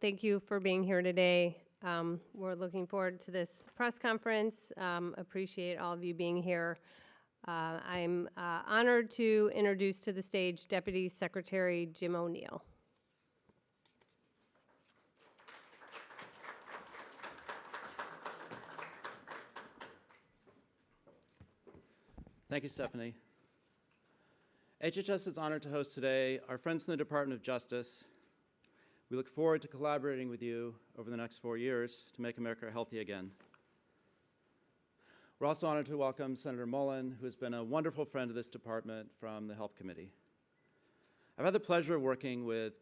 Thank you for being here today. We're looking forward to this press conference. Appreciate all of you being here. I'm honored to introduce to the stage Deputy Secretary Jim O'Neill. Thank you, Stephanie. HHS is honored to host today our friends in the Department of Justice. We look forward to collaborating with you over the next 4 years to make America healthy again. We're also honored to welcome Senator Mullen, who has been a wonderful friend of this department from the Health Committee. I've had the pleasure of working with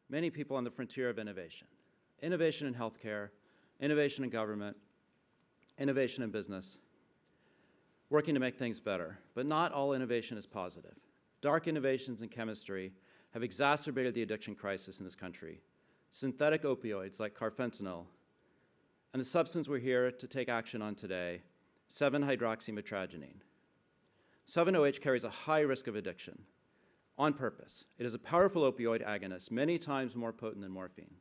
many people on the frontier of innovation. Innovation in healthcare, innovation in government, innovation in business, working to make things better. But not all innovation is positive. Dark innovations in chemistry have exacerbated the addiction crisis in this country. Synthetic opioids like carfentanil, and the substance we're here to take action on today, 7-hydroxymetragenine. 7-OH carries a high risk of addiction on purpose. It is a powerful opioid agonist, many times more potent than morphine.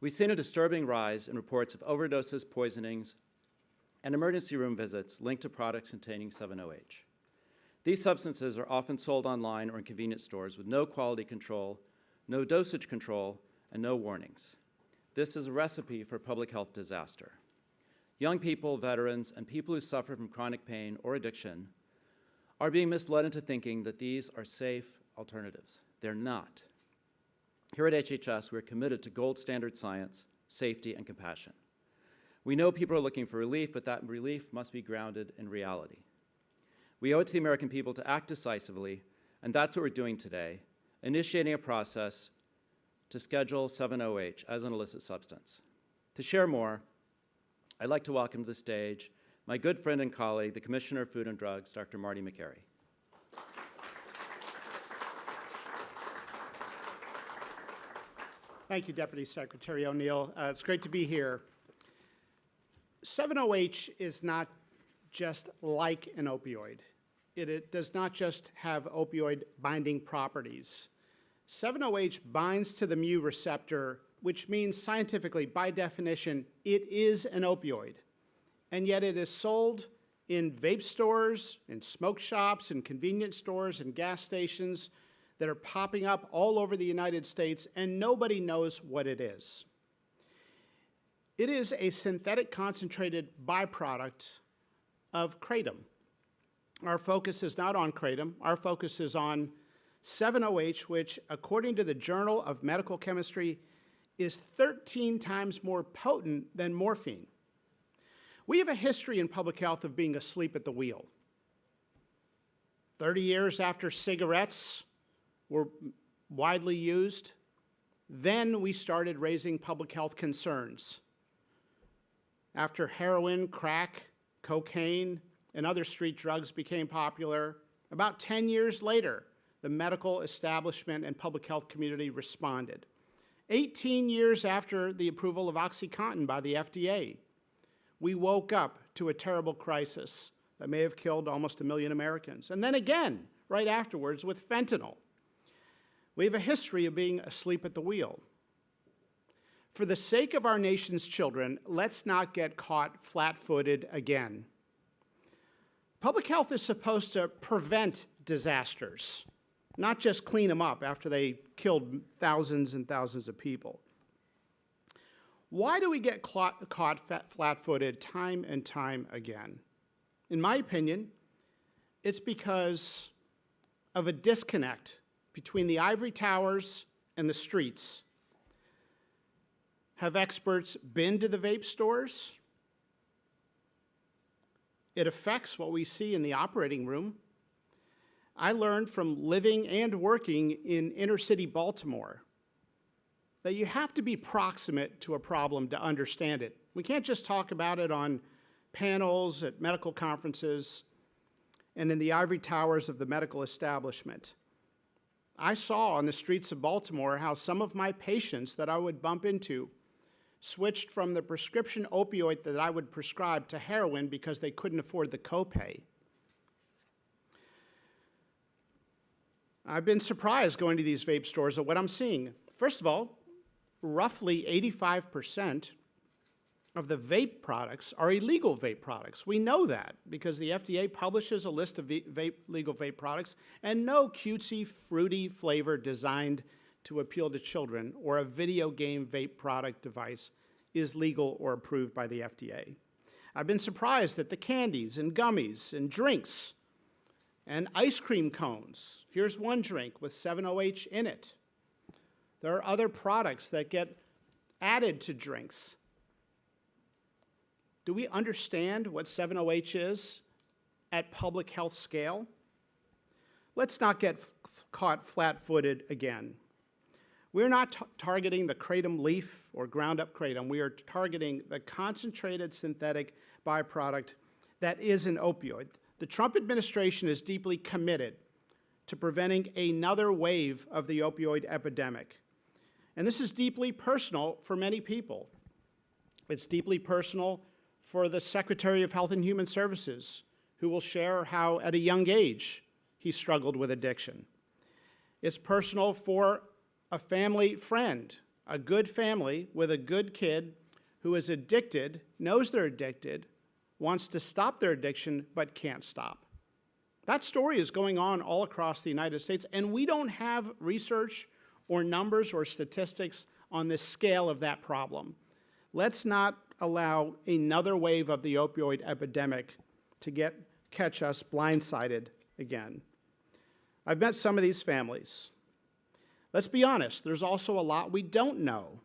We've seen a disturbing rise in reports of overdoses, poisonings, and emergency room visits linked to products containing 7-OH. These substances are often sold online or in convenience stores with no quality control, no dosage control, and no warnings. This is a recipe for public health disaster. Young people, veterans, and people who suffer from chronic pain or addiction are being misled into thinking that these are safe alternatives. They're not. Here at HHS, we're committed to gold standard science, safety, and compassion. We know people are looking for relief, but that relief must be grounded in reality. We owe it to the American people to act decisively, and that's what we're doing today, initiating a process to schedule 7-OH as an illicit substance. To share more, I'd like to welcome to the stage my good friend and colleague, the Commissioner of Food and Drugs, Dr. Marty Makary. Thank you, Deputy Secretary O'Neill. It's great to be here. 7-OH is not just like an opioid. It does not just have opioid binding properties. 7-OH binds to the mu receptor, which means scientifically, by definition, it is an opioid. And yet it is sold in vape stores, in smoke shops, in convenience stores, and gas stations that are popping up all over the United States, and nobody knows what it is. It is a synthetic concentrated byproduct of kratom. Our focus is not on kratom. Our focus is on 7-OH, which, according to the Journal of Medical Chemistry, is 13 times more potent than morphine. We have a history in public health of being asleep at the wheel. 30 years after cigarettes were widely used, then we started raising public health concerns. After heroin, crack, cocaine, and other street drugs became popular, about 10 years later, the medical establishment and public health community responded. 18 years after the approval of OxyContin by the FDA, we woke up to a terrible crisis that may have killed almost 1 million Americans. And then again, right afterwards, with fentanyl. We have a history of being asleep at the wheel. For the sake of our nation's children, let's not get caught flat-footed again. Public health is supposed to prevent disasters, not just clean them up after they killed thousands and thousands of people. Why do we get caught flat-footed time and time again? In my opinion, it's because of a disconnect between the ivory towers and the streets. Have experts been to the vape stores? It affects what we see in the operating room. I learned from living and working in inner-city Baltimore that you have to be proximate to a problem to understand it. We can't just talk about it on panels at medical conferences and in the ivory towers of the medical establishment. I saw on the streets of Baltimore how some of my patients that I would bump into switched from the prescription opioid that I would prescribe to heroin because they couldn't afford the copay. I've been surprised going to these vape stores at what I'm seeing. First of all, roughly 85% of the vape products are illegal vape products. We know that because the FDA publishes a list of legal vape products, and no cutesy, fruity flavor designed to appeal to children or a video game vape product device is legal or approved by the FDA. I've been surprised that the candies and gummies and drinks and ice cream cones. Here's one drink with 7-OH in it. There are other products that get added to drinks. Do we understand what 7-OH is at public health scale? Let's not get caught flat-footed again. We're not targeting the kratom leaf or ground-up kratom. We are targeting the concentrated synthetic byproduct that is an opioid. The Trump administration is deeply committed to preventing another wave of the opioid epidemic. And this is deeply personal for many people. It's deeply personal for the Secretary of Health and Human Services, who will share how at a young age he struggled with addiction. It's personal for a family friend, a good family with a good kid who is addicted, knows they're addicted, wants to stop their addiction, but can't stop. That story is going on all across the United States, and we don't have research or numbers or statistics on the scale of that problem. Let's not allow another wave of the opioid epidemic to catch us blindsided again. I've met some of these families. Let's be honest, there's also a lot we don't know.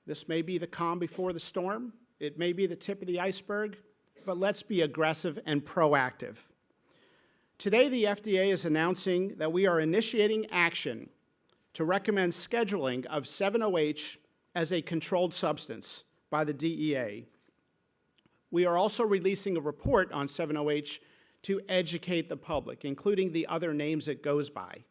This may be the calm before the storm. It may be the tip of the iceberg, but let's be aggressive and proactive. Today, the FDA is announcing that we are initiating action to recommend scheduling of 7-OH as a controlled substance by the DEA. We are also releasing a report on 7-OH to educate the public, including the other names it goes by.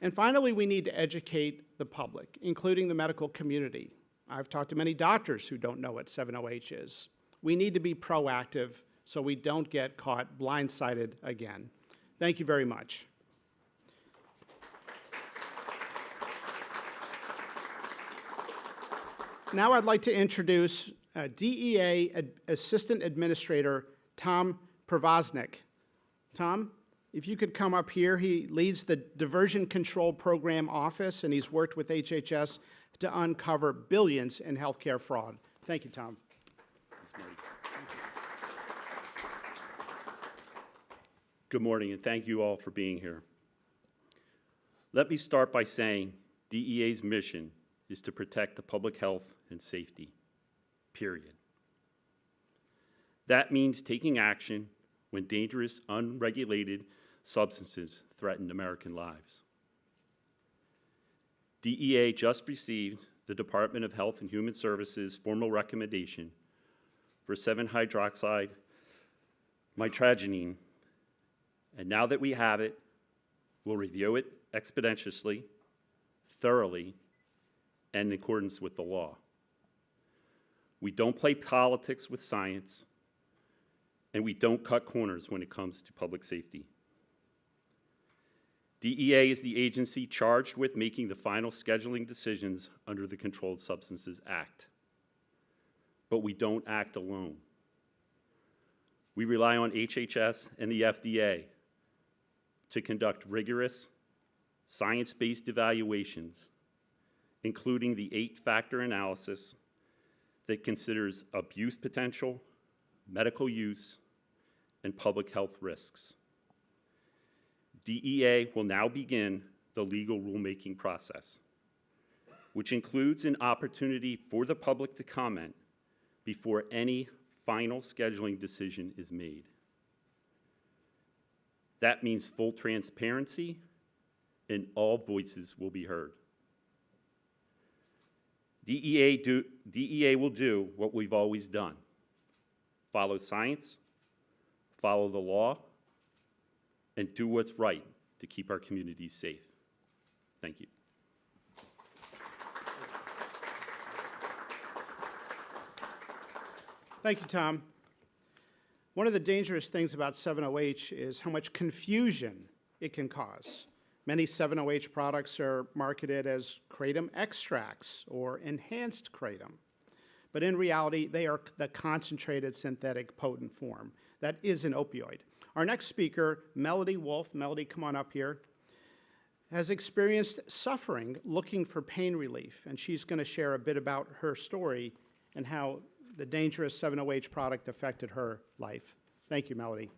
And finally, we need to educate the public, including the medical community. I've talked to many doctors who don't know what 7-OH is. We need to be proactive so we don't get caught blindsided again. Thank you very much. Now I'd like to introduce DEA Assistant Administrator Tom Pervoznik. Tom, if you could come up here. He leads the Diversion Control Program Office, and he's worked with HHS to uncover billions in healthcare fraud. Thank you, Tom. Good morning, and thank you all for being here. Let me start by saying DEA's mission is to protect the public health and safety, period. That means taking action when dangerous, unregulated substances threaten American lives. DEA just received the Department of Health and Human Services formal recommendation for 7-hydroxide mitragynine, and now that we have it, we'll review it expeditiously, thoroughly, and in accordance with the law. We don't play politics with science, and we don't cut corners when it comes to public safety. DEA is the agency charged with making the final scheduling decisions under the Controlled Substances Act. But we don't act alone. We rely on HHS and the FDA to conduct rigorous, science-based evaluations, including the 8-factor analysis that considers abuse potential, medical use, and public health risks. DEA will now begin the legal rulemaking process, which includes an opportunity for the public to comment before any final scheduling decision is made. That means full transparency, and all voices will be heard. DEA will do what we've always done: follow science, follow the law, and do what's right to keep our communities safe. Thank you. Thank you, Tom. One of the dangerous things about 7-OH is how much confusion it can cause. Many 7-OH products are marketed as kratom extracts or enhanced kratom. But in reality, they are the concentrated synthetic potent form that is an opioid. Our next speaker, Melody Wolf, Melody, come on up here, has experienced suffering looking for pain relief, and she's going to share a bit about her story and how the dangerous 7-OH product affected her life. Thank you, Melody.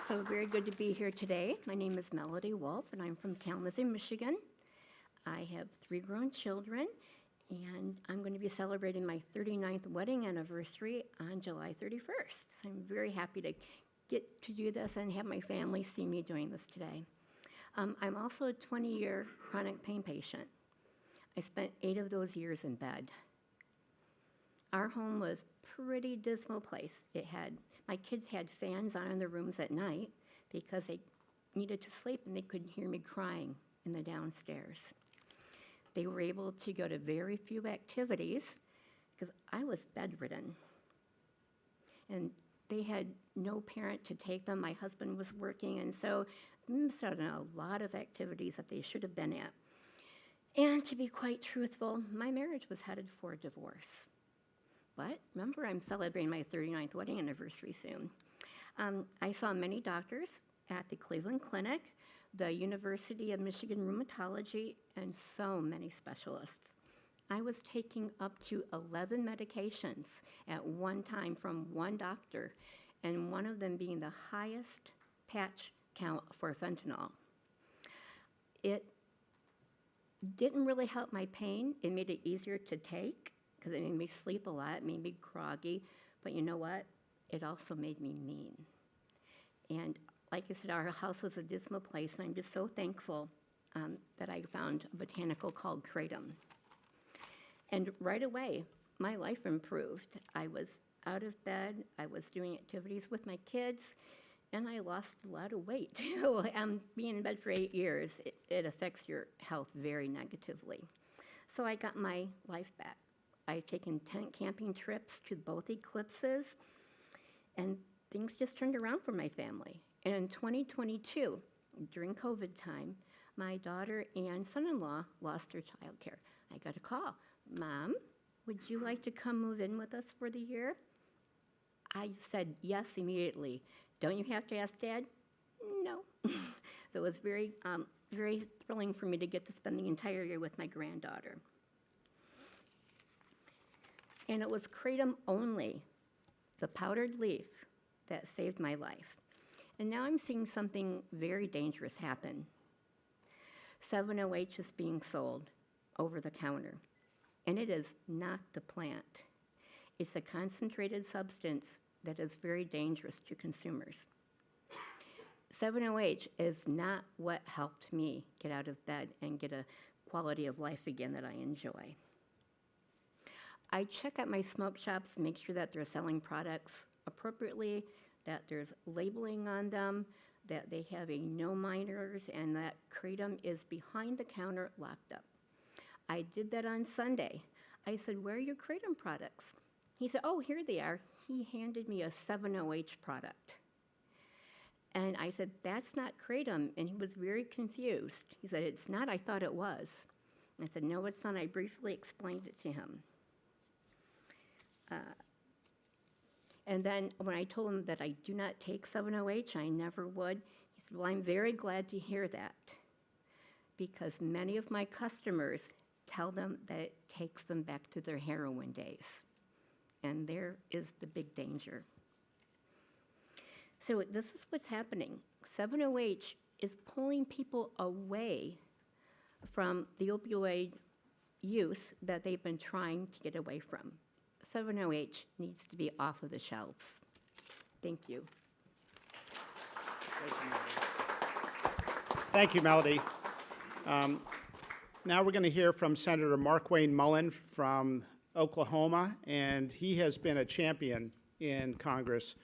So very good to be here today. My name is Melody Wolf, and I'm from Kalamazoo, Michigan. I have 3 grown children, and I'm going to be celebrating my 39th wedding anniversary on July 31st. So I'm very happy to get to do this and have my family see me doing this today. I'm also a 20-year chronic pain patient. I spent 8 of those years in bed. Our home was a pretty dismal place. My kids had fans on in their rooms at night because they needed to sleep and they couldn't hear me crying in the downstairs. They were able to go to very few activities because I was bedridden. And they had no parent to take them. My husband was working, and so they missed out on a lot of activities that they should have been at. And to be quite truthful, my marriage was headed for a divorce. But remember, I'm celebrating my 39th wedding anniversary soon. I saw many doctors at the Cleveland Clinic, the University of Michigan Rheumatology, and so many specialists. I was taking up to 11 medications at one time from one doctor, and one of them being the highest patch count for fentanyl. It didn't really help my pain. It made it easier to take because it made me sleep a lot, it made me groggy, but you know what? It also made me mean. And like I said, our house was a dismal place, and I'm just so thankful that I found a botanical called kratom. And right away, my life improved. I was out of bed, I was doing activities with my kids, and I lost a lot of weight too. Being in bed for 8 years, it affects your health very negatively. So I got my life back. I've taken tent camping trips to both eclipses, and things just turned around for my family. And in 2022, during COVID time, my daughter and son-in-law lost their childcare. I got a call, "Mom, would you like to come move in with us for the year?" I said yes immediately. "Don't you have to ask Dad?" "No." So it was very, very thrilling for me to get to spend the entire year with my granddaughter. And it was kratom only, the powdered leaf, that saved my life. And now I'm seeing something very dangerous happen. 7-OH is being sold over the counter, and it is not the plant. It's a concentrated substance that is very dangerous to consumers. 7-OH is not what helped me get out of bed and get a quality of life again that I enjoy. I check out my smoke shops to make sure that they're selling products appropriately, that there's labeling on them, that they have a no minors, and that kratom is behind the counter locked up. I did that on Sunday. I said, "Where are your kratom products?" He said, "Oh, here they are." He handed me a 7-OH product. And I said, "That's not kratom," and he was very confused. He said, "It's not, I thought it was." I said, "No, it's not." I briefly explained it to him. And then when I told him that I do not take 7-OH, I never would, he said, "Well, I'm very glad to hear that, because many of my customers tell them that it takes them back to their heroin days." And there is the big danger. So this is what's happening. 7-OH is pulling people away from the opioid use that they've been trying to get away from. 7-OH needs to be off of the shelves. Thank you. Thank you, Melody. Now we're going to hear from Senator Markwayne Mullin from Oklahoma, and he has been a champion in Congress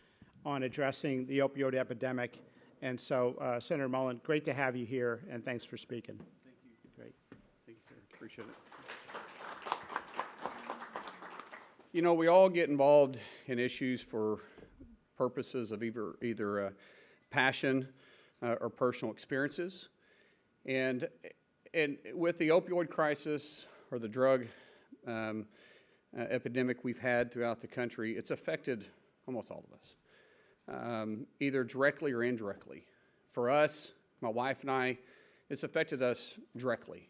on addressing the opioid epidemic. And so, Senator Mullin, great to have you here, and thanks for speaking. Thank you. Great. Thank you, sir. Appreciate it. You know, we all get involved in issues for purposes of either passion or personal experiences. And with the opioid crisis or the drug epidemic we've had throughout the country, it's affected almost all of us, either directly or indirectly. For us, my wife and I, it's affected us directly.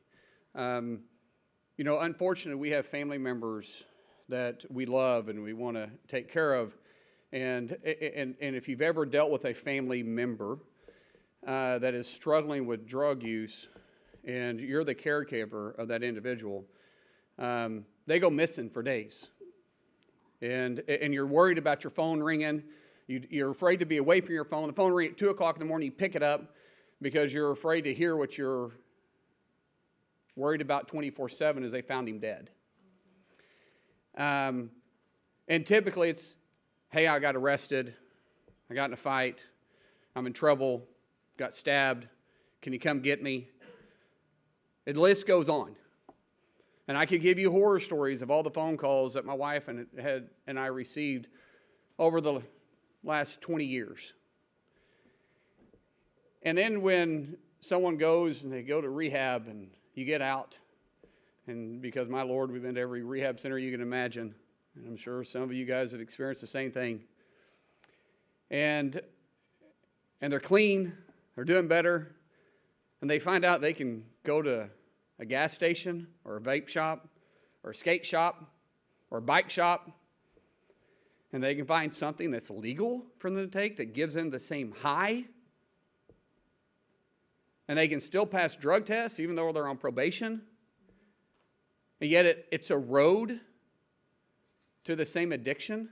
You know, unfortunately, we have family members that we love and we want to take care of. And if you've ever dealt with a family member that is struggling with drug use and you're the caregiver of that individual, they go missing for days. And you're worried about your phone ringing. You're afraid to be away from your phone. The phone rings at 2 o'clock in the morning, you pick it up because you're afraid to hear what you're worried about 24/7 is they found him dead. And typically it's, hey, I got arrested, I got in a fight, I'm in trouble, got stabbed, can you come get me? And the list goes on. And I could give you horror stories of all the phone calls that my wife and I received over the last 20 years. And then when someone goes and they go to rehab and you get out, and because my Lord, we've been to every rehab center you can imagine, and I'm sure some of you guys have experienced the same thing. And they're clean, they're doing better, and they find out they can go to a gas station or a vape shop or a skate shop or a bike shop, and they can find something that's legal for them to take that gives them the same high, and they can still pass drug tests even though they're on probation, and yet it's a road to the same addiction.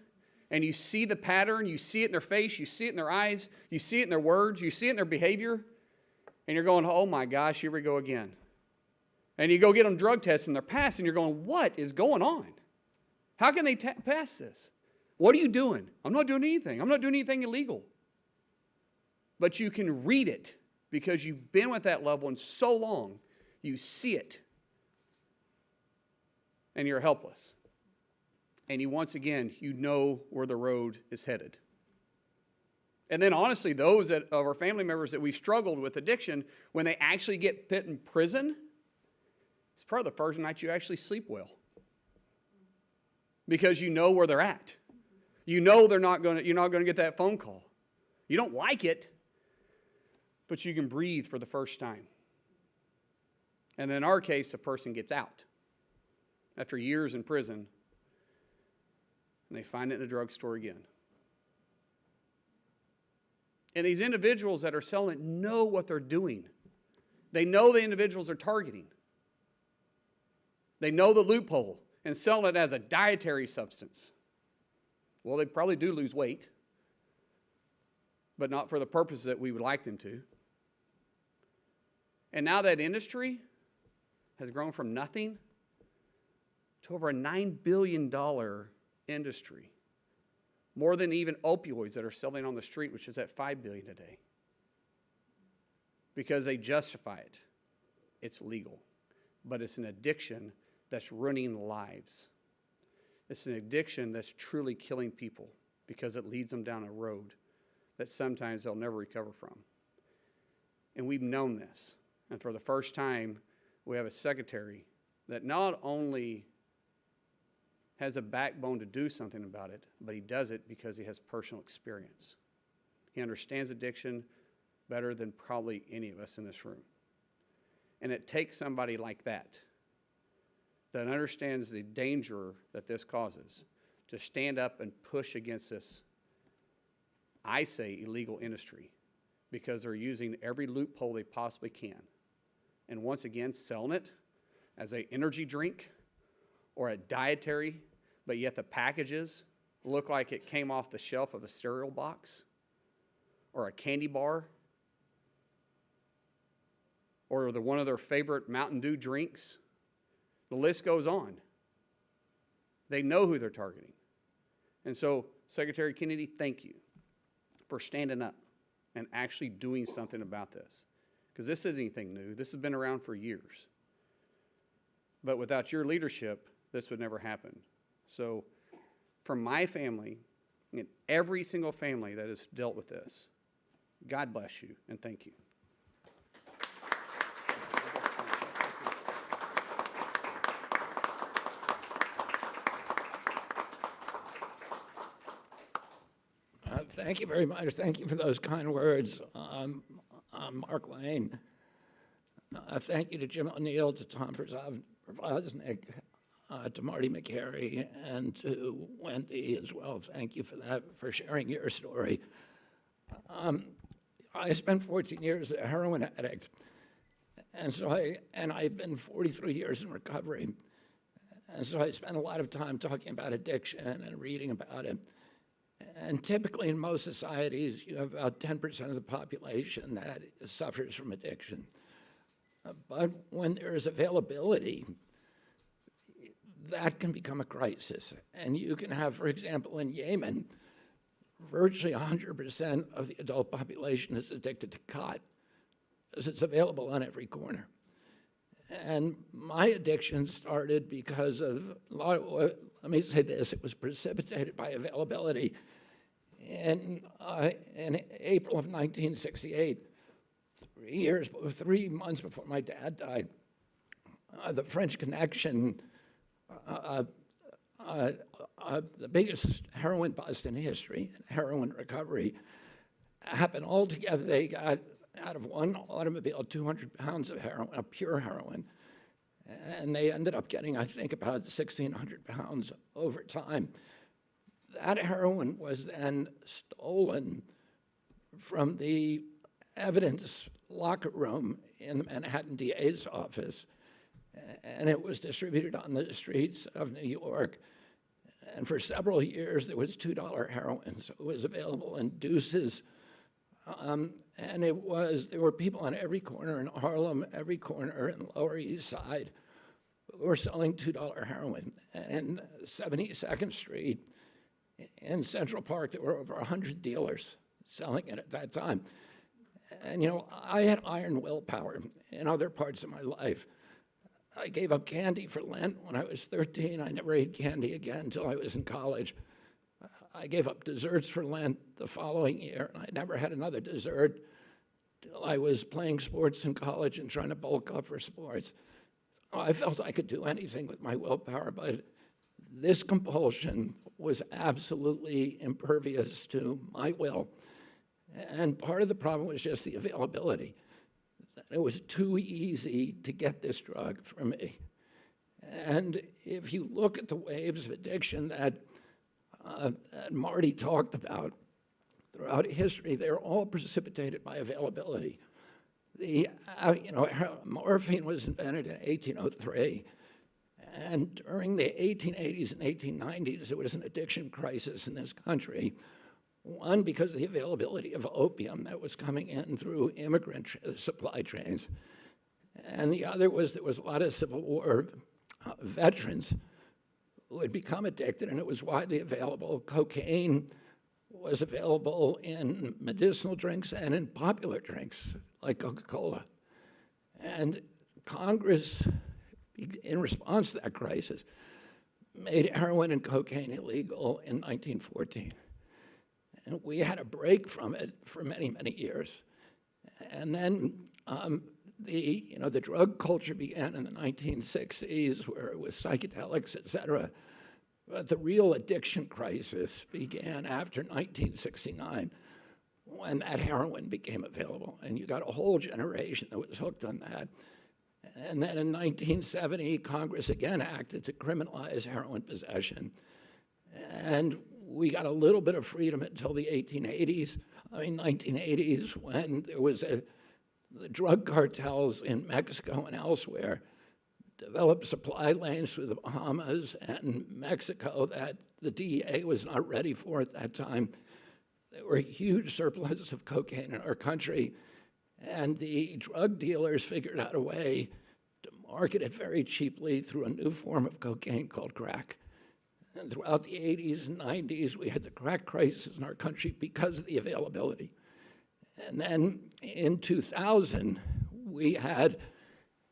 And you see the pattern, you see it in their face, you see it in their eyes, you see it in their words, you see it in their behavior, and you're going, oh my gosh, here we go again. And you go get them drug tests and they're passing, you're going, what is going on? How can they pass this? What are you doing? I'm not doing anything. I'm not doing anything illegal. But you can read it because you've been with that loved one so long, you see it. And you're helpless. And once again, you know where the road is headed. And then honestly, those of our family members that we've struggled with addiction, when they actually get put in prison, it's probably the first night you actually sleep well. Because you know where they're at. You know you're not going to get that phone call. You don't like it, but you can breathe for the first time. And in our case, the person gets out after years in prison, and they find it in a drugstore again. And these individuals that are selling it know what they're doing. They know the individuals they're targeting. They know the loophole and selling it as a dietary substance. Well, they probably do lose weight, but not for the purpose that we would like them to. And now that industry has grown from nothing to over a $9 billion industry. More than even opioids that are selling on the street, which is at $5 billion a day. Because they justify it. It's legal. But it's an addiction that's ruining lives. It's an addiction that's truly killing people because it leads them down a road that sometimes they'll never recover from. And we've known this. And for the first time, we have a secretary that not only has a backbone to do something about it, but he does it because he has personal experience. He understands addiction better than probably any of us in this room. And it takes somebody like that understands the danger that this causes to stand up and push against this, I say, illegal industry, because they're using every loophole they possibly can. And once again, selling it as an energy drink or a dietary, but yet the packages look like it came off the shelf of a cereal box or a candy bar or one of their favorite Mountain Dew drinks. The list goes on. They know who they're targeting. And so, Secretary Kennedy, thank you for standing up and actually doing something about this. Because this isn't anything new. This has been around for years. But without your leadership, this would never happen. So, from my family, and every single family that has dealt with this. God bless you, and thank you. Thank you very much. Thank you for those kind words. I'm Mark Lane. Thank you to Jim O'Neill, to Tom Brzoznik, to Marty McCary, and to Wendy as well. Thank you for that, for sharing your story. I spent 14 years a heroin addict, and I've been 43 years in recovery. And so I spent a lot of time talking about addiction and reading about it. And typically in most societies, you have about 10% of the population that suffers from addiction. But when there's availability, that can become a crisis. And you can have, for example, in Yemen, virtually 100% of the adult population is addicted to khat, because it's available on every corner. And my addiction started because of, let me say this, it was precipitated by availability. In April of 1968, 3 months before my dad died, the French Connection, the biggest heroin bust in history, heroin recovery, happened all together. They got out of one automobile 200 pounds of heroin, pure heroin, and they ended up getting, I think, about 1,600 pounds over time. That heroin was then stolen from the evidence locker room in the Manhattan DA's office, and it was distributed on the streets of New York. And for several years, there was $2 heroin, so it was available in deuces. And there were people on every corner in Harlem, every corner in the Lower East Side, who were selling $2 heroin. And 72nd Street in Central Park, there were over 100 dealers selling it at that time. And you know, I had iron willpower in other parts of my life. I gave up candy for Lent when I was 13. I never ate candy again until I was in college. I gave up desserts for Lent the following year, and I never had another dessert till I was playing sports in college and trying to bulk up for sports. I felt I could do anything with my willpower, but this compulsion was absolutely impervious to my will. And part of the problem was just the availability. It was too easy to get this drug for me. And if you look at the waves of addiction that Marty talked about throughout history, they're all precipitated by availability. Morphine was invented in 1803, and during the 1880s and 1890s, there was an addiction crisis in this country. One, because of the availability of opium that was coming in through immigrant supply trains. And the other was there was a lot of Civil War veterans who had become addicted, and it was widely available. Cocaine was available in medicinal drinks and in popular drinks like Coca-Cola. And Congress, in response to that crisis, made heroin and cocaine illegal in 1914. And we had a break from it for many, many years. And then the drug culture began in the 1960s, where it was psychedelics, et cetera. But the real addiction crisis began after 1969, when that heroin became available. And you got a whole generation that was hooked on that. And then in 1970, Congress again acted to criminalize heroin possession. And we got a little bit of freedom until the 1980s, when there was the drug cartels in Mexico and elsewhere developed supply lanes through the Bahamas and Mexico that the DEA was not ready for at that time. There were huge surpluses of cocaine in our country, and the drug dealers figured out a way to market it very cheaply through a new form of cocaine called crack. And throughout the 80s and 90s, we had the crack crisis in our country because of the availability. And then in 2000, we had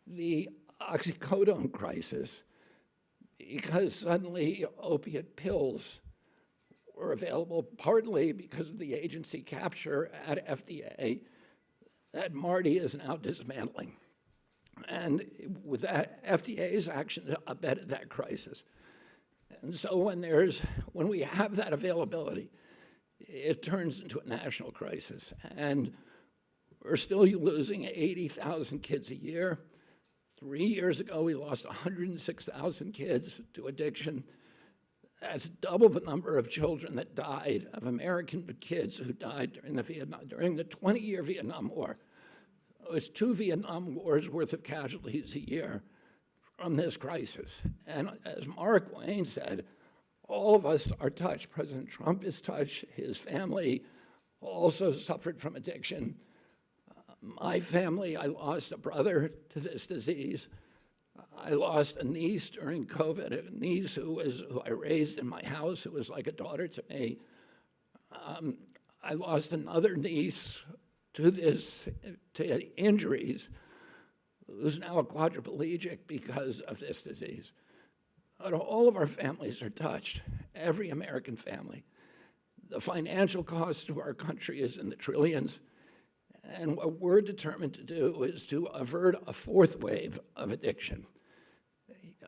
the oxycodone crisis because suddenly opiate pills were available partly because of the agency capture at FDA that Marty is now dismantling. And with that, FDA's action abetted that crisis. And so when we have that availability, it turns into a national crisis. And we're still losing 80,000 kids a year. 3 years ago, we lost 106,000 kids to addiction. That's double the number of children that died, of American kids who died during the 20-year Vietnam War. It's 2 Vietnam Wars worth of casualties a year from this crisis. And as Mark Wayne said, all of us are touched. President Trump is touched. His family also suffered from addiction. My family, I lost a brother to this disease. I lost a niece during COVID, a niece who I raised in my house, who was like a daughter to me. I lost another niece to injuries, who's now a quadriplegic because of this disease. But all of our families are touched, every American family. The financial cost to our country is in the trillions, and what we're determined to do is to avert a 4th wave of addiction.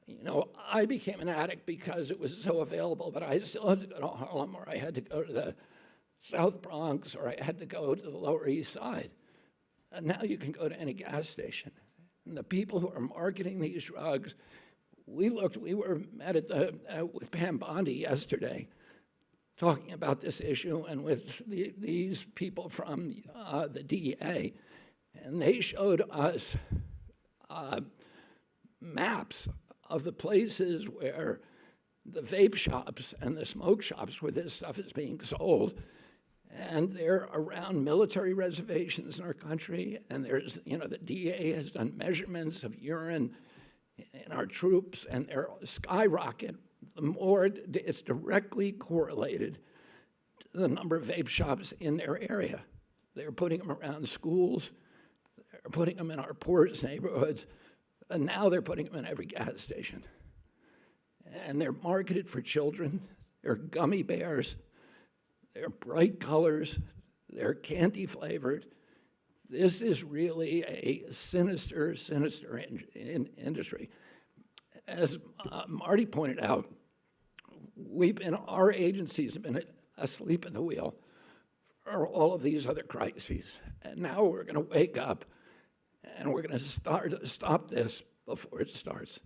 You know, I became an addict because it was so available, but I still had to go to Harlem, or I had to go to the South Bronx, or I had to go to the Lower East Side. And now you can go to any gas station. And the people who are marketing these drugs, we were met with Pam Bondi yesterday, talking about this issue, and with these people from the DEA, and they showed us maps of the places where the vape shops and the smoke shops where this stuff is being sold, and they're around military reservations in our country, and there's, you know, the DEA has done measurements of urine in our troops, and they're skyrocket. The more it's directly correlated to the number of vape shops in their area. They're putting them around schools, they're putting them in our poorest neighborhoods, and now they're putting them in every gas station. And they're marketed for children. They're gummy bears. They're bright colors. They're candy flavored. This is really a sinister, sinister industry. As Marty pointed out, our agencies have been asleep at the wheel for all of these other crises. And now we're going to wake up, and we're going to stop this before it starts.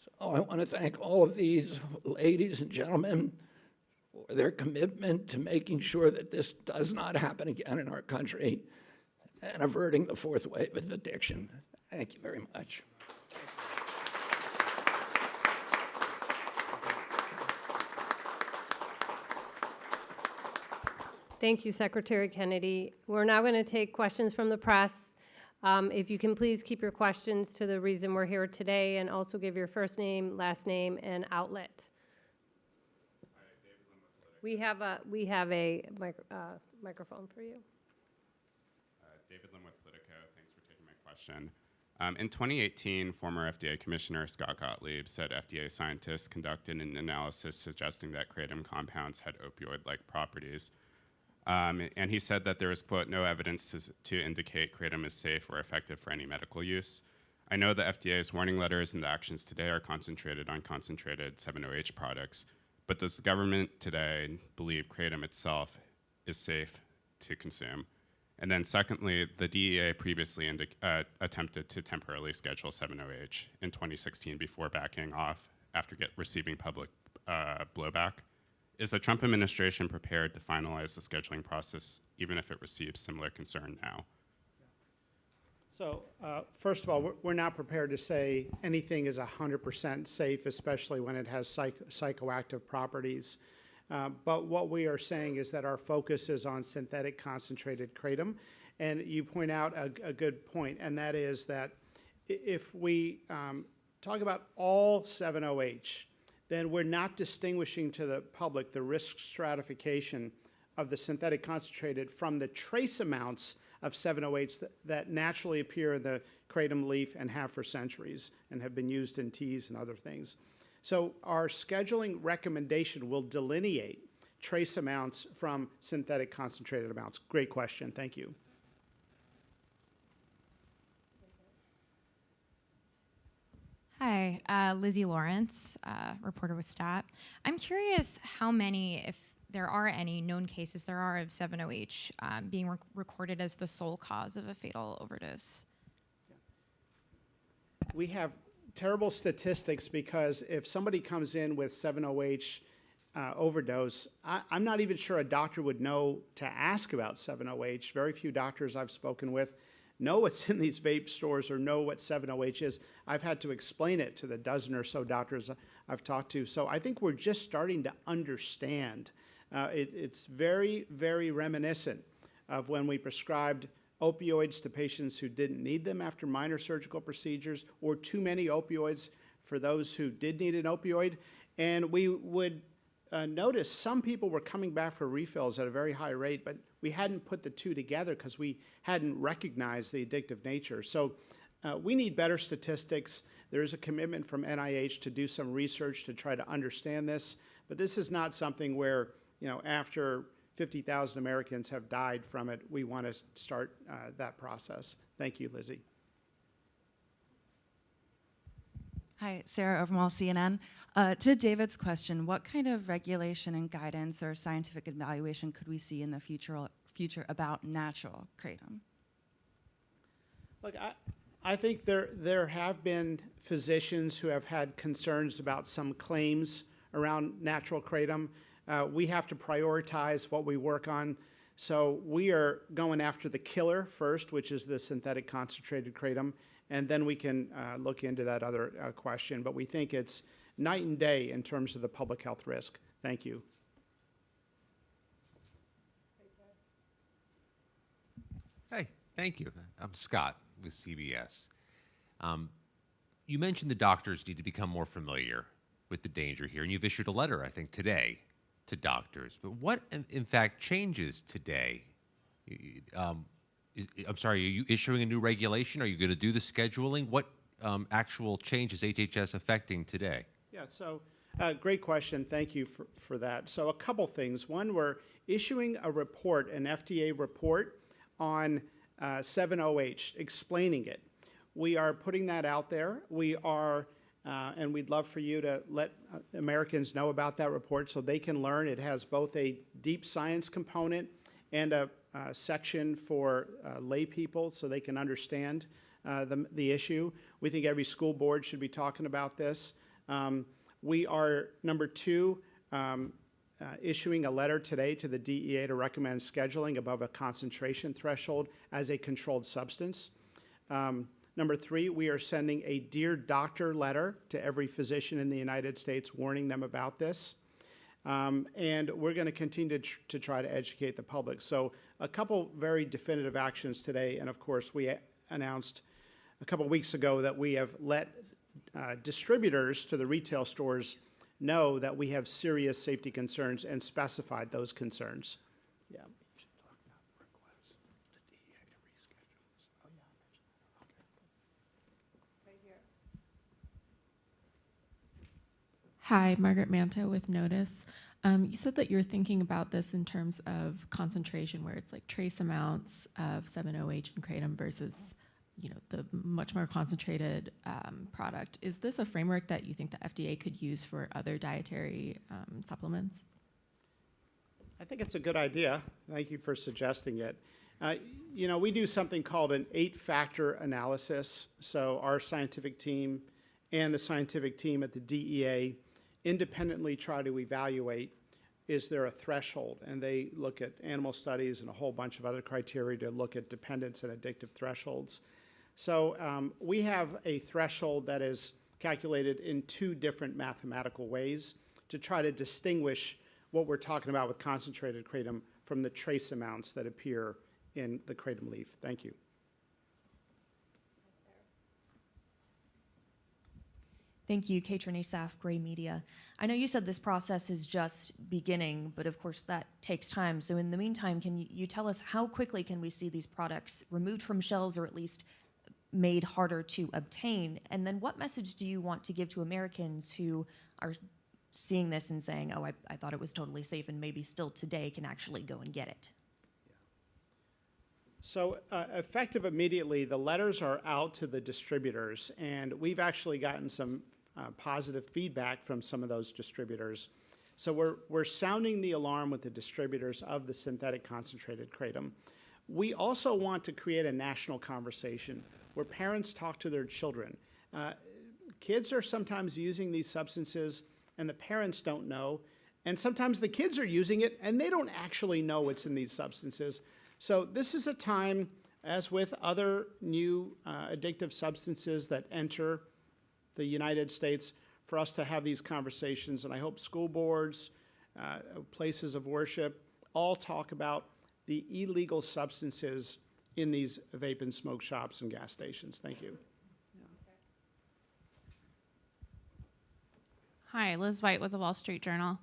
So I want to thank all of these ladies and gentlemen for their commitment to making sure that this does not happen again in our country and averting the 4th wave of addiction. Thank you very much. Thank you, Secretary Kennedy. We're now going to take questions from the press. If you can please keep your questions to the reason we're here today, and also give your first name, last name, and outlet. We have a microphone for you. David Lim with Politico. Thanks for taking my question. In 2018, former FDA Commissioner Scott Gottlieb said FDA scientists conducted an analysis suggesting that kratom compounds had opioid-like properties. And he said that there is, quote, no evidence to indicate kratom is safe or effective for any medical use. I know the FDA's warning letters and the actions today are concentrated on concentrated 7-OH products, but does the government today believe kratom itself is safe to consume? And then secondly, the DEA previously attempted to temporarily schedule 7-OH in 2016 before backing off after receiving public blowback. Is the Trump administration prepared to finalize the scheduling process, even if it receives similar concern now? So first of all, we're not prepared to say anything is 100% safe, especially when it has psychoactive properties. But what we are saying is that our focus is on synthetic concentrated kratom. And you point out a good point, and that is that if we talk about all 7-OH, then we're not distinguishing to the public the risk stratification of the synthetic concentrated from the trace amounts of 7-OH that naturally appear in the kratom leaf and have for centuries and have been used in teas and other things. So our scheduling recommendation will delineate trace amounts from synthetic concentrated amounts? Great question. Thank you. Hi, Lizzie Lawrence, reporter with STAT. I'm curious how many, if there are any known cases there are of 7-OH being recorded as the sole cause of a fatal overdose. We have terrible statistics because if somebody comes in with 7-OH overdose, I'm not even sure a doctor would know to ask about 7-OH. Very few doctors I've spoken with know what's in these vape stores or know what 7-OH is. I've had to explain it to the dozen or so doctors I've talked to. So I think we're just starting to understand. It's very, very reminiscent of when we prescribed opioids to patients who didn't need them after minor surgical procedures, or too many opioids for those who did need an opioid. And we would notice some people were coming back for refills at a very high rate, but we hadn't put the two together because we hadn't recognized the addictive nature. So we need better statistics. There is a commitment from NIH to do some research to try to understand this, but this is not something where, after 50,000 Americans have died from it, we want to start that process. Thank you, Lizzie. Hi, Sarah Overmall, CNN. To David's question, what kind of regulation and guidance or scientific evaluation could we see in the future about natural kratom? Look, I think there have been physicians who have had concerns about some claims around natural kratom. We have to prioritize what we work on. So we are going after the killer first, which is the synthetic concentrated kratom, and then we can look into that other question. But we think it's night and day in terms of the public health risk. Thank you. Hey, thank you. I'm Scott with CBS. You mentioned the doctors need to become more familiar with the danger here, and you've issued a letter, I think, today to doctors. But what, in fact, changes today? I'm sorry, are you issuing a new regulation? Are you going to do the scheduling? What actual change is HHS affecting today? Yeah, so great question. Thank you for that. So a couple things. One, we're issuing a report, an FDA report on 7-OH, explaining it. We are putting that out there. We are, and we'd love for you to let Americans know about that report so they can learn. It has both a deep science component and a section for lay people so they can understand the issue. We think every school board should be talking about this. We are, number two, issuing a letter today to the DEA to recommend scheduling above a concentration threshold as a controlled substance. Number three, we are sending a Dear Doctor letter to every physician in the United States warning them about this. And we're going to continue to try to educate the public. So a couple very definitive actions today, and of course we announced a couple weeks ago that we have let distributors to the retail stores know that we have serious safety concerns and specified those concerns. Yeah. Hi, Margaret Manta with Notice. You said that you're thinking about this in terms of concentration, where it's like trace amounts of 7-OH and kratom versus, the much more concentrated product. Is this a framework that you think the FDA could use for other dietary supplements? I think it's a good idea. Thank you for suggesting it. We do something called an 8-factor analysis. So our scientific team and the scientific team at the DEA independently try to evaluate, is there a threshold? And they look at animal studies and a whole bunch of other criteria to look at dependence and addictive thresholds. So we have a threshold that is calculated in 2 different mathematical ways to try to distinguish what we're talking about with concentrated kratom from the trace amounts that appear in the kratom leaf. Thank you. Thank you, Katrin Asaf, Gray Media. I know you said this process is just beginning, but of course that takes time. So in the meantime, can you tell us how quickly can we see these products removed from shelves or at least made harder to obtain? And then what message do you want to give to Americans who are seeing this and saying, oh, I thought it was totally safe, and maybe still today can actually go and get it? So effective immediately, the letters are out to the distributors, and we've actually gotten some positive feedback from some of those distributors. So we're sounding the alarm with the distributors of the synthetic concentrated kratom. We also want to create a national conversation where parents talk to their children. Kids are sometimes using these substances and the parents don't know, and sometimes the kids are using it and they don't actually know what's in these substances. So this is a time, as with other new addictive substances that enter the United States, for us to have these conversations, and I hope school boards, places of worship, all talk about the illegal substances in these vape and smoke shops and gas stations. Thank you. Hi, Liz White with the Wall Street Journal.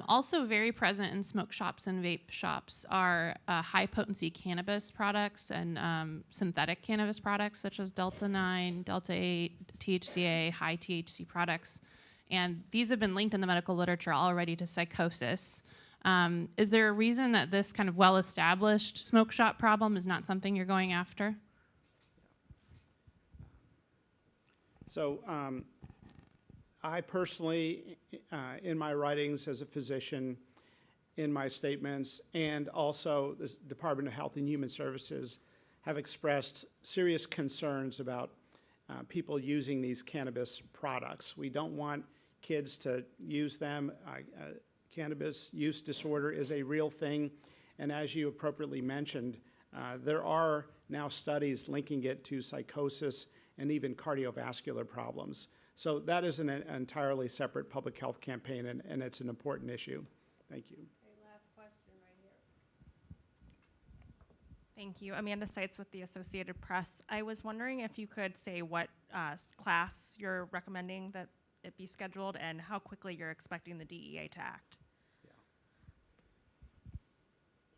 Also very present in smoke shops and vape shops are high-potency cannabis products and synthetic cannabis products such as Delta-9, Delta-8, THCA, high THC products. And these have been linked in the medical literature already to psychosis. Is there a reason that this kind of well-established smoke shop problem is not something you're going after? So I personally, in my writings as a physician, in my statements, and also the Department of Health and Human Services, have expressed serious concerns about people using these cannabis products. We don't want kids to use them. Cannabis use disorder is a real thing, and as you appropriately mentioned, there are now studies linking it to psychosis and even cardiovascular problems. So that is an entirely separate public health campaign, and it's an important issue. Thank you. Okay, last question right here. Thank you. Amanda Seitz with the Associated Press. I was wondering if you could say what class you're recommending that it be scheduled and how quickly you're expecting the DEA to act.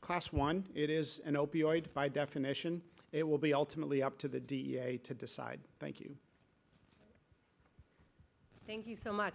Class 1, it is an opioid by definition. It will be ultimately up to the DEA to decide. Thank you. Thank you so much.